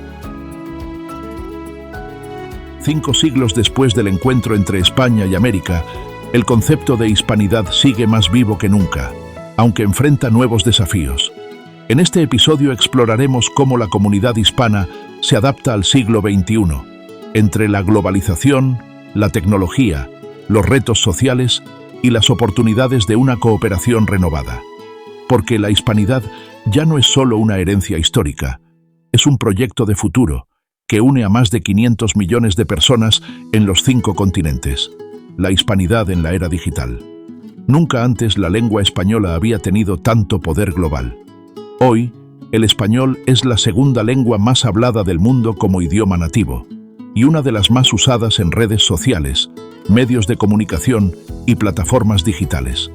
5 siglos después del encuentro entre España y América, el concepto de hispanidad sigue más vivo que nunca, aunque enfrenta nuevos desafíos. En este episodio exploraremos cómo la comunidad hispana se adapta al siglo XXI, entre la globalización, la tecnología, los retos sociales y las oportunidades de una cooperación renovada. Porque la hispanidad ya no es solo una herencia histórica, es un proyecto de futuro que une a más de 500 millones de personas en los 5 continentes. La hispanidad en la era digital. Nunca antes la lengua española había tenido tanto poder global. Hoy, el español es la segunda lengua más hablada del mundo como idioma nativo y una de las más usadas en redes sociales, medios de comunicación y plataformas digitales.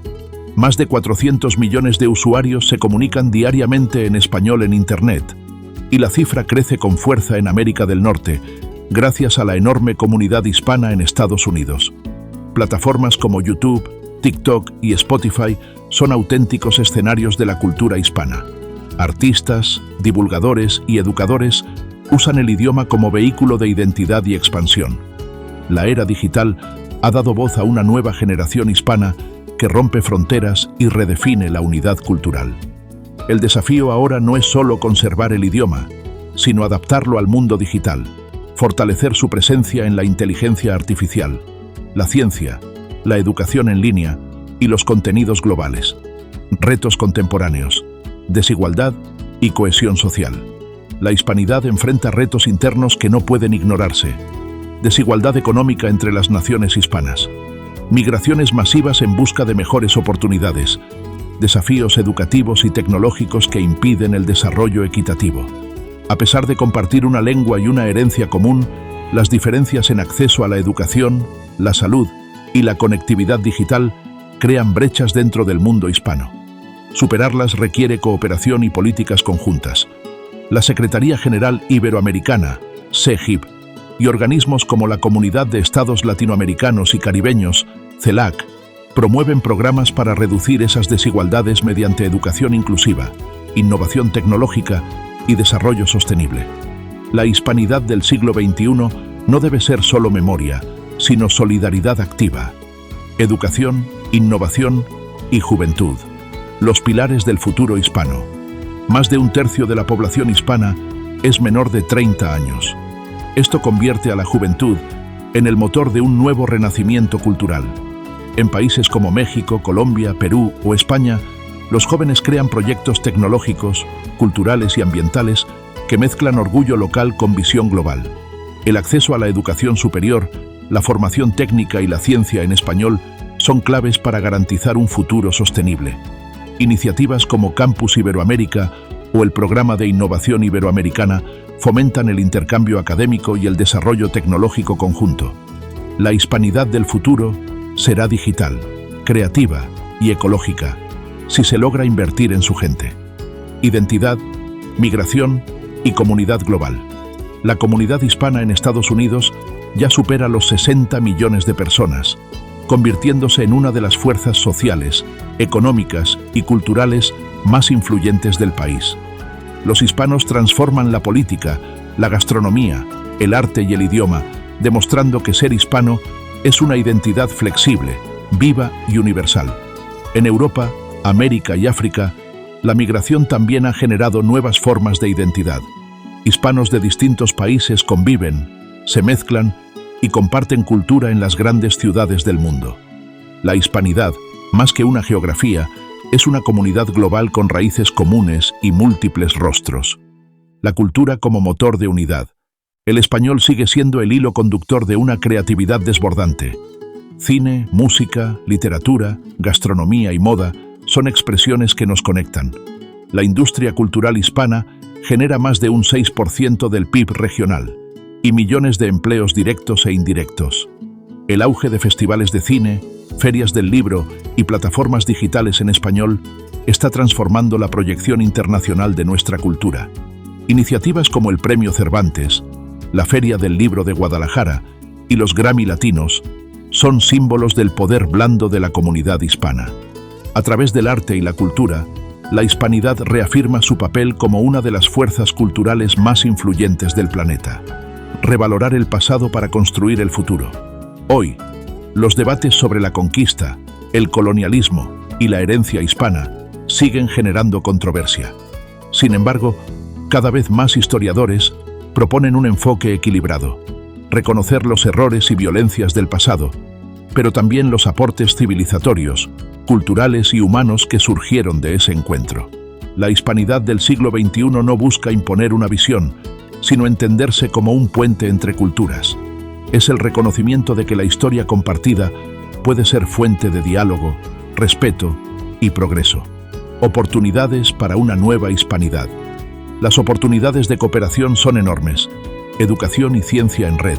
Más de 400 millones de usuarios se comunican diariamente en español en Internet, y la cifra crece con fuerza en América del Norte, gracias a la enorme comunidad hispana en Estados Unidos. Plataformas como YouTube, TikTok y Spotify son auténticos escenarios de la cultura hispana. Artistas, divulgadores y educadores usan el idioma como vehículo de identidad y expansión. La era digital ha dado voz a una nueva generación hispana que rompe fronteras y redefine la unidad cultural. El desafío ahora no es solo conservar el idioma, sino adaptarlo al mundo digital, fortalecer su presencia en la inteligencia artificial, la ciencia, la educación en línea y los contenidos globales. Retos contemporáneos, desigualdad y cohesión social. La hispanidad enfrenta retos internos que no pueden ignorarse. Desigualdad económica entre las naciones hispanas. Migraciones masivas en busca de mejores oportunidades. Desafíos educativos y tecnológicos que impiden el desarrollo equitativo. A pesar de compartir una lengua y una herencia común, las diferencias en acceso a la educación, la salud y la conectividad digital crean brechas dentro del mundo hispano. Superarlas requiere cooperación y políticas conjuntas. La Secretaría General Iberoamericana, CEGIB, y organismos como la Comunidad de Estados Latinoamericanos y Caribeños, CELAC, promueven programas para reducir esas desigualdades mediante educación inclusiva, innovación tecnológica y desarrollo sostenible. La hispanidad del siglo XXI no debe ser solo memoria, sino solidaridad activa. Educación, innovación y juventud. Los pilares del futuro hispano. Más de 1/3 de la población hispana es menor de 30 años. Esto convierte a la juventud en el motor de un nuevo renacimiento cultural. En países como México, Colombia, Perú o España, los jóvenes crean proyectos tecnológicos, culturales y ambientales que mezclan orgullo local con visión global. El acceso a la educación superior, la formación técnica y la ciencia en español son claves para garantizar un futuro sostenible. Iniciativas como Campus Iberoamérica o el Programa de Innovación Iberoamericana fomentan el intercambio académico y el desarrollo tecnológico conjunto. La hispanidad del futuro será digital, creativa y ecológica, si se logra invertir en su gente. Identidad, migración y comunidad global. La comunidad hispana en Estados Unidos ya supera los 60 millones de personas, convirtiéndose en una de las fuerzas sociales, económicas y culturales más influyentes del país. Los hispanos transforman la política, la gastronomía, el arte y el idioma, demostrando que ser hispano es una identidad flexible, viva y universal. En Europa, América y África, la migración también ha generado nuevas formas de identidad. Hispanos de distintos países conviven, se mezclan y comparten cultura en las grandes ciudades del mundo. La hispanidad, más que una geografía, es una comunidad global con raíces comunes y múltiples rostros. La cultura como motor de unidad. El español sigue siendo el hilo conductor de una creatividad desbordante. Cine, música, literatura, gastronomía y moda son expresiones que nos conectan. La industria cultural hispana genera más de un 6% del PIB regional y millones de empleos directos e indirectos. El auge de festivales de cine, ferias del libro y plataformas digitales en español está transformando la proyección internacional de nuestra cultura. Iniciativas como el Premio Cervantes, la Feria del Libro de Guadalajara y los Grammy Latinos son símbolos del poder blando de la comunidad hispana. A través del arte y la cultura, la hispanidad reafirma su papel como una de las fuerzas culturales más influyentes del planeta. Revalorar el pasado para construir el futuro. Hoy, los debates sobre la conquista, el colonialismo y la herencia hispana siguen generando controversia. Sin embargo, cada vez más historiadores proponen un enfoque equilibrado, reconocer los errores y violencias del pasado, pero también los aportes civilizatorios, culturales y humanos que surgieron de ese encuentro. La hispanidad del siglo XXI no busca imponer una visión, sino entenderse como un puente entre culturas. Es el reconocimiento de que la historia compartida puede ser fuente de diálogo, respeto y progreso. Oportunidades para una nueva hispanidad. Las oportunidades de cooperación son enormes. Educación y ciencia en red.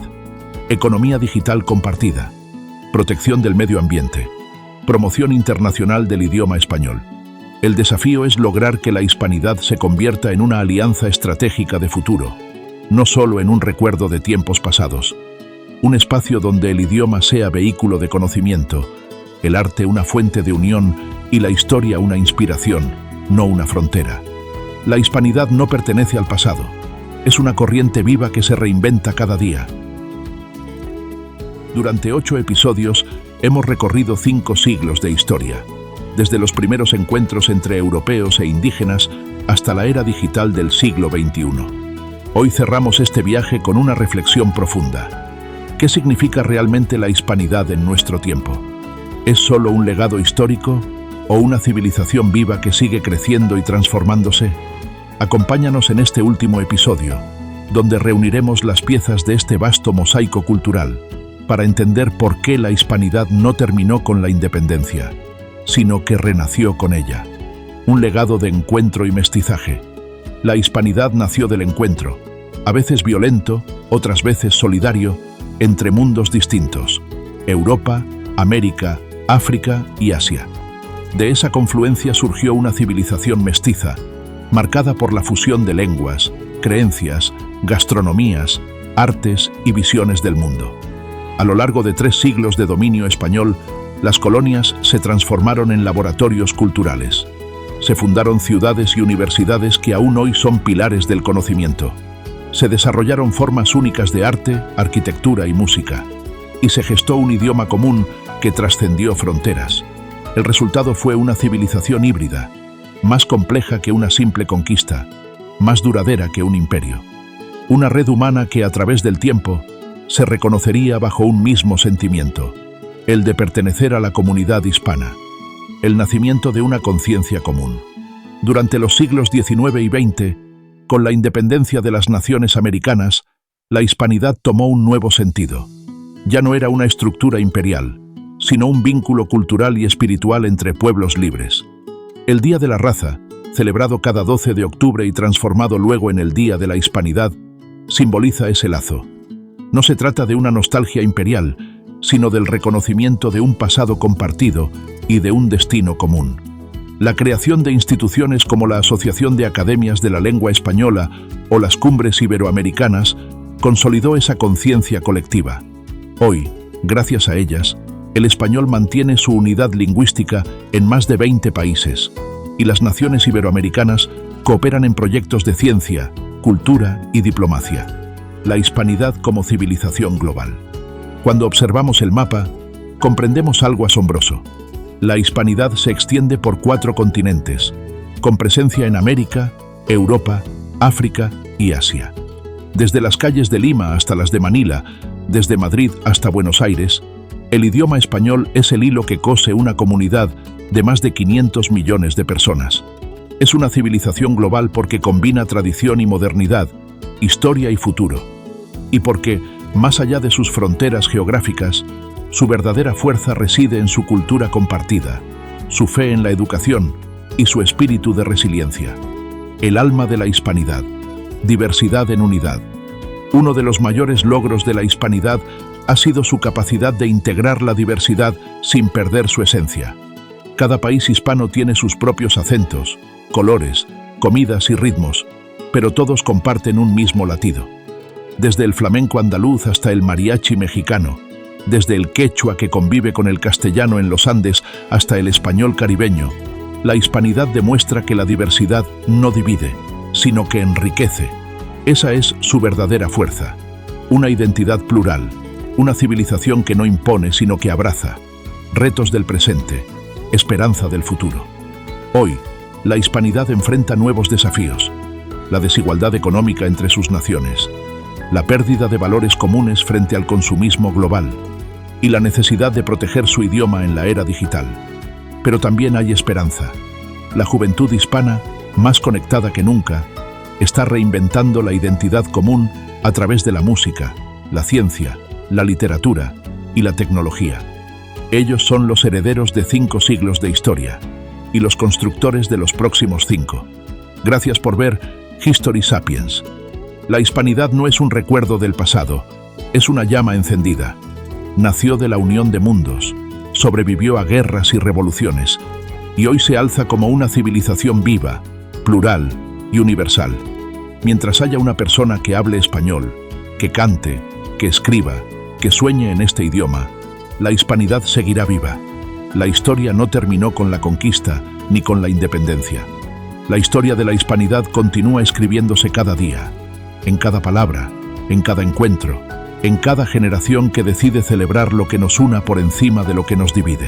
Economía digital compartida. Protección del medio ambiente. Promoción internacional del idioma español. El desafío es lograr que la hispanidad se convierta en una alianza estratégica de futuro, no solo en un recuerdo de tiempos pasados. Un espacio donde el idioma sea vehículo de conocimiento, el arte una fuente de unión y la historia una inspiración, no una frontera. La hispanidad no pertenece al pasado, es una corriente viva que se reinventa cada día. Durante 8 episodios hemos recorrido 5 siglos de historia, desde los primeros encuentros entre europeos e indígenas hasta la era digital del siglo XXI. Hoy cerramos este viaje con una reflexión profunda. ¿Qué significa realmente la hispanidad en nuestro tiempo? ¿Es solo un legado histórico o una civilización viva que sigue creciendo y transformándose? Acompáñanos en este último episodio, donde reuniremos las piezas de este vasto mosaico cultural para entender por qué la hispanidad no terminó con la independencia, sino que renació con ella. Un legado de encuentro y mestizaje. La hispanidad nació del encuentro, a veces violento, otras veces solidario, entre mundos distintos: Europa, América, África y Asia. De esa confluencia surgió una civilización mestiza, marcada por la fusión de lenguas, creencias, gastronomías, artes y visiones del mundo. A lo largo de 3 siglos de dominio español, las colonias se transformaron en laboratorios culturales. Se fundaron ciudades y universidades que aún hoy son pilares del conocimiento. Se desarrollaron formas únicas de arte, arquitectura y música. Y se gestó un idioma común que trascendió fronteras. El resultado fue una civilización híbrida, más compleja que una simple conquista, más duradera que un imperio. Una red humana que a través del tiempo se reconocería bajo un mismo sentimiento, el de pertenecer a la comunidad hispana, el nacimiento de una conciencia común. Durante los siglos XIX y XX, con la independencia de las naciones americanas, la hispanidad tomó un nuevo sentido. Ya no era una estructura imperial, sino un vínculo cultural y espiritual entre pueblos libres. El Día de la Raza, celebrado cada 12 de octubre y transformado luego en el Día de la Hispanidad, simboliza ese lazo. No se trata de una nostalgia imperial, sino del reconocimiento de un pasado compartido y de un destino común. La creación de instituciones como la Asociación de Academias de la Lengua Española o las Cumbres Iberoamericanas consolidó esa conciencia colectiva. Hoy, gracias a ellas, el español mantiene su unidad lingüística en más de 20 países, y las naciones iberoamericanas cooperan en proyectos de ciencia, cultura y diplomacia. La hispanidad como civilización global. Cuando observamos el mapa, comprendemos algo asombroso. La hispanidad se extiende por 4 continentes, con presencia en América, Europa, África y Asia. Desde las calles de Lima hasta las de Manila, desde Madrid hasta Buenos Aires, el idioma español es el hilo que cose una comunidad de más de 500 millones de personas. Es una civilización global porque combina tradición y modernidad, historia y futuro. Y porque, más allá de sus fronteras geográficas, su verdadera fuerza reside en su cultura compartida, su fe en la educación y su espíritu de resiliencia. El alma de la hispanidad, diversidad en unidad. Uno de los mayores logros de la hispanidad ha sido su capacidad de integrar la diversidad sin perder su esencia. Cada país hispano tiene sus propios acentos, colores, comidas y ritmos, pero todos comparten un mismo latido. Desde el flamenco andaluz hasta el mariachi mexicano, desde el quechua que convive con el castellano en los Andes hasta el español caribeño, la hispanidad demuestra que la diversidad no divide, sino que enriquece. Esa es su verdadera fuerza. Una identidad plural, una civilización que no impone sino que abraza. Retos del presente, esperanza del futuro. Hoy, la hispanidad enfrenta nuevos desafíos. La desigualdad económica entre sus naciones, la pérdida de valores comunes frente al consumismo global y la necesidad de proteger su idioma en la era digital. Pero también hay esperanza. La juventud hispana, más conectada que nunca, está reinventando la identidad común a través de la música, la ciencia, la literatura y la tecnología. Ellos son los herederos de 5 siglos de historia y los constructores de los próximos 5. Gracias por ver History Sapiens. La hispanidad no es un recuerdo del pasado, es una llama encendida. Nació de la unión de mundos, sobrevivió a guerras y revoluciones, y hoy se alza como una civilización viva, plural y universal. Mientras haya una persona que hable español, que cante, que escriba, que sueñe en este idioma, la hispanidad seguirá viva. La historia no terminó con la conquista ni con la independencia. La historia de la hispanidad continúa escribiéndose cada día, en cada palabra, en cada encuentro, en cada generación que decide celebrar lo que nos una por encima de lo que nos divide.